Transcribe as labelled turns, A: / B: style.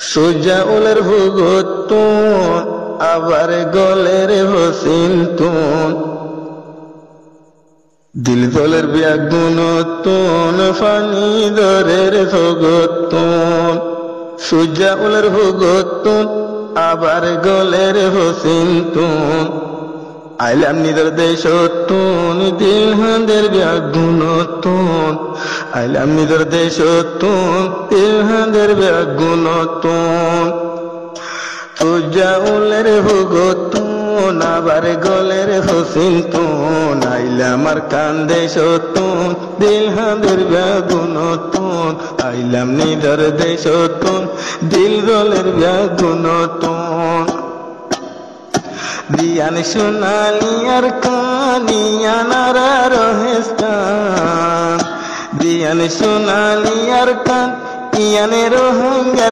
A: সোজা উলের ভুগতুন আবার গলের হসিনতুন দিল দলের ব্যাগুনতুন ফানি দরের ভগতুন সোজা উলের ভুগতুন আবার গলের হসিনতুন আইলাম নিদর দেশতুন দিল হাঁদের ব্যাগুনতুন আইলাম নিদর দেশতুন দিল হাঁদের ব্যাগুনতুন সোজা উলের ভুগতুন আবার গলের হসিনতুন আইলাম আর কান্দে সতুন দিল হাঁদের ব্যাগুনতুন আইলাম নিদর দেশতুন দিল গলের ব্যাগুনতুন দিয়ান সোনালি আর কানিয়ানার রহেস্তান দিয়ান সোনালি আর কান ইয়ানে রোহিঙ্গা